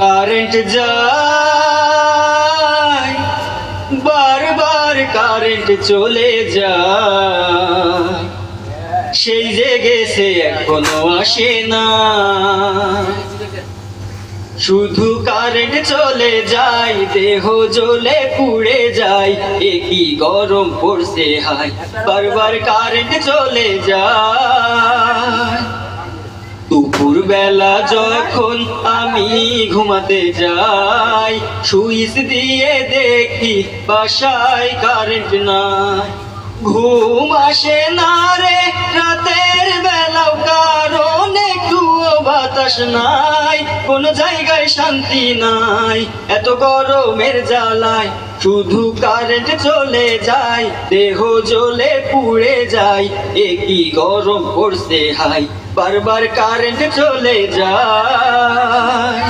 Current যায়, বারবার current চলে যায়, সেই যে গেছে এখনো আসে না। শুধু কারেন্ট চলে যায়, দেহ জ্বলে পুড়ে যায়, এ কি গরম পড়ছে হায়, বারবার কারেন্ট চলে যায়। দুপুর বেলা যখন আমি ঘুমাতে যাই, সুইচ দিয়ে দেখি বাসায় কারেন্ট নাই। ঘুম আসে না রে রাতের বেলাও, কারণ একটুও বাতাস নাই, কোন জায়গায় শান্তি নাই, এত গরমের জ্বালায়। শুধু কারেন্ট চলে যায়, দেহ জ্বলে পুড়ে যায়, এ কি গরম পড়ছে হায়, বারবার কারেন্ট চলে যায়।